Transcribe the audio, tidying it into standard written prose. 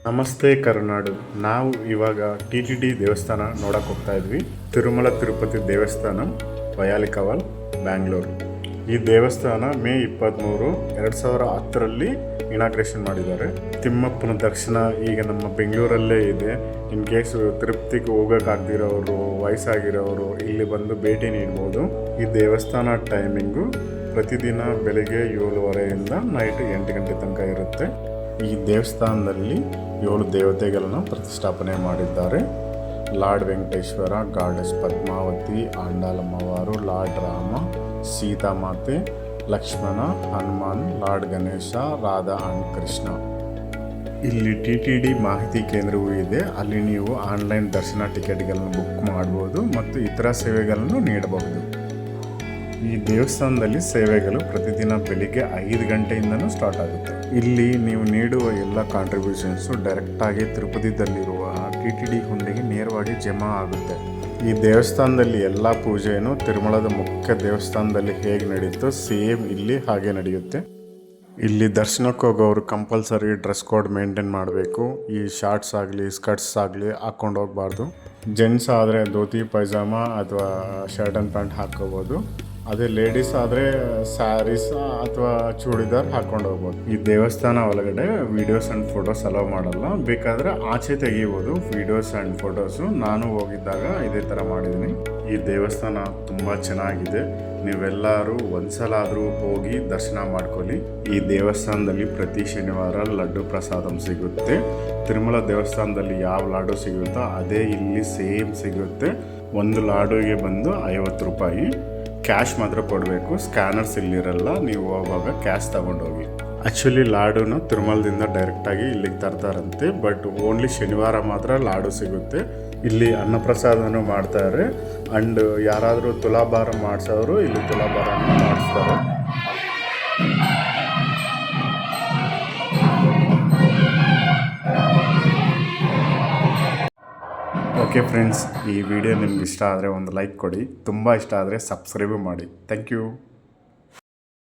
ನಮಸ್ತೆ ಕರುನಾಡು. ನಾವು ಇವಾಗ ಟಿ ದೇವಸ್ಥಾನ ನೋಡಕ್ಕೆ ಹೋಗ್ತಾ ಇದ್ವಿ. ತಿರುಮಲ ತಿರುಪತಿ ದೇವಸ್ಥಾನ, ವಯಾಲಿಕವಾಲ್, ಬ್ಯಾಂಗ್ಳೂರು. ಈ ದೇವಸ್ಥಾನ ಮೇ 23, 2010ರಲ್ಲಿ ಇನಾಗ್ರೇಷನ್ ಮಾಡಿದ್ದಾರೆ. ತಿಮ್ಮಪ್ಪನ ದರ್ಶನ ಈಗ ನಮ್ಮ ಬೆಂಗಳೂರಲ್ಲೇ ಇದೆ. ಇನ್ ಕೇಸ್ ತಿರುಪತಿಗೆ ಹೋಗೋಕ್ಕಾಗ್ದಿರೋರು, ವಯಸ್ಸಾಗಿರೋರು ಇಲ್ಲಿ ಬಂದು ಭೇಟಿ ನೀಡ್ಬೋದು. ಈ ದೇವಸ್ಥಾನ ಟೈಮಿಂಗು ಪ್ರತಿದಿನ ಬೆಳಗ್ಗೆ 7:30ಯಿಂದ ನೈಟ್ 8 ಗಂಟೆ ತನಕ ಇರುತ್ತೆ. ಈ ದೇವಸ್ಥಾನದಲ್ಲಿ 7 ದೇವತೆಗಳನ್ನು ಪ್ರತಿಷ್ಠಾಪನೆ ಮಾಡಿದ್ದಾರೆ. ಲಾರ್ಡ್ ವೆಂಕಟೇಶ್ವರ, ಗಾಡೆಸ್ ಪದ್ಮಾವತಿ, ಆಂಡಾಲಮ್ಮವಾರು, ಲಾರ್ಡ್ ರಾಮ, ಸೀತಾಮಾತೆ, ಲಕ್ಷ್ಮಣ, ಹನುಮಾನ್, ಲಾರ್ಡ್ ಗಣೇಶ, ರಾಧಾ ಅಂಡ್ ಕೃಷ್ಣ. ಇಲ್ಲಿ ಟಿ ಮಾಹಿತಿ ಕೇಂದ್ರವೂ ಇದೆ. ಅಲ್ಲಿ ನೀವು ಆನ್ಲೈನ್ ದರ್ಶನ ಟಿಕೆಟ್ಗಳನ್ನು ಬುಕ್ ಮಾಡ್ಬೋದು ಮತ್ತು ಇತರ ಸೇವೆಗಳನ್ನು ನೀಡಬಹುದು. ಈ ದೇವಸ್ಥಾನದಲ್ಲಿ ಸೇವೆಗಳು ಪ್ರತಿದಿನ ಬೆಳಿಗ್ಗೆ 5 ಗಂಟೆಯಿಂದನೂ ಸ್ಟಾರ್ಟ್ ಆಗುತ್ತೆ. ಇಲ್ಲಿ ನೀವು ನೀಡುವ ಎಲ್ಲ ಕಾಂಟ್ರಿಬ್ಯೂಷನ್ಸು ಡೈರೆಕ್ಟಾಗಿ ತಿರುಪತಿದಲ್ಲಿರುವ ಟಿ ಹುಂಡಿಗೆ ನೇರವಾಗಿ ಜಮಾ ಆಗುತ್ತೆ. ಈ ದೇವಸ್ಥಾನದಲ್ಲಿ ಎಲ್ಲ ಪೂಜೆಯನ್ನು ತಿರುಮಲದ ಮುಖ್ಯ ದೇವಸ್ಥಾನದಲ್ಲಿ ಹೇಗೆ ನಡೆಯುತ್ತೋ ಸೇಮ್ ಇಲ್ಲಿ ಹಾಗೆ ನಡೆಯುತ್ತೆ. ಇಲ್ಲಿ ದರ್ಶನಕ್ಕೆ ಹೋಗೋರು ಕಂಪಲ್ಸರಿ ಡ್ರೆಸ್ ಕೋಡ್ ಮೇಂಟೈನ್ ಮಾಡಬೇಕು. ಈ ಶಾರ್ಟ್ಸ್ ಆಗಲಿ ಸ್ಕರ್ಟ್ಸ್ ಆಗಲಿ ಹಾಕ್ಕೊಂಡು ಹೋಗ್ಬಾರ್ದು. ಜೆಂಟ್ಸ್ ಆದರೆ ಧೋತಿ ಪೈಜಾಮ ಅಥವಾ ಶರ್ಟ್ ಆ್ಯಂಡ್ ಪ್ಯಾಂಟ್ ಹಾಕ್ಕೋಬೋದು. ಅದೇ ಲೇಡೀಸ್ ಆದರೆ ಸ್ಯಾರೀಸ್ ಅಥವಾ ಚೂಡಿದಾರ್ ಹಾಕ್ಕೊಂಡು ಹೋಗ್ಬೋದು. ಈ ದೇವಸ್ಥಾನ ಒಳಗಡೆ ವೀಡಿಯೋಸ್ ಆ್ಯಂಡ್ ಫೋಟೋಸ್ ಅಲೋ ಮಾಡಲ್ಲ. ಬೇಕಾದರೆ ಆಚೆ ತೆಗಿಬೋದು ವೀಡಿಯೋಸ್ ಆ್ಯಂಡ್ ಫೋಟೋಸು. ನಾನು ಹೋಗಿದ್ದಾಗ ಇದೇ ಥರ ಮಾಡಿದ್ದೀನಿ. ಈ ದೇವಸ್ಥಾನ ತುಂಬ ಚೆನ್ನಾಗಿದೆ. ನೀವೆಲ್ಲರೂ ಒಂದ್ಸಲ ಆದರೂ ಹೋಗಿ ದರ್ಶನ ಮಾಡ್ಕೊಳ್ಳಿ. ಈ ದೇವಸ್ಥಾನದಲ್ಲಿ ಪ್ರತಿ ಶನಿವಾರ ಲಡ್ಡು ಪ್ರಸಾದಂ ಸಿಗುತ್ತೆ. ತಿರುಮಲ ದೇವಸ್ಥಾನದಲ್ಲಿ ಯಾವ ಲಾಡು ಸಿಗುತ್ತೋ ಅದೇ ಇಲ್ಲಿ ಸೇಮ್ ಸಿಗುತ್ತೆ. ಒಂದು ಲಾಡುಗೆ ಬಂದು 50 ರೂಪಾಯಿ. ಕ್ಯಾಶ್ ಮಾತ್ರ ಕೊಡಬೇಕು. ಸ್ಕ್ಯಾನರ್ಸ್ ಇಲ್ಲಿರಲ್ಲ. ನೀವು ಹೋಗುವಾಗ ಕ್ಯಾಶ್ ತಗೊಂಡೋಗಿ. ಆ್ಯಕ್ಚುಲಿ ಲಾಡುನ ತಿರುಮಲದಿಂದ ಡೈರೆಕ್ಟಾಗಿ ಇಲ್ಲಿಗೆ ತರ್ತಾರಂತೆ. ಬಟ್ ಓನ್ಲಿ ಶನಿವಾರ ಮಾತ್ರ ಲಾಡು ಸಿಗುತ್ತೆ. ಇಲ್ಲಿ ಅನ್ನಪ್ರಸಾದನೂ ಮಾಡ್ತಾರೆ. ಆ್ಯಂಡ್ ಯಾರಾದರೂ ತುಲಾಭಾರ ಮಾಡಿಸೋರು ಇಲ್ಲಿ ತುಲಾಭಾರನ ಮಾಡಿಸ್ತಾರೆ. ಓಕೆ ಫ್ರೆಂಡ್ಸ್, ಈ ವಿಡಿಯೋ ನಿಮ್ಗೆ ಇಷ್ಟ ಆದರೆ ಒಂದು ಲೈಕ್ ಕೊಡಿ. ತುಂಬ ಇಷ್ಟ ಆದರೆ ಸಬ್ಸ್ಕ್ರೈಬ್ ಮಾಡಿ. Thank you.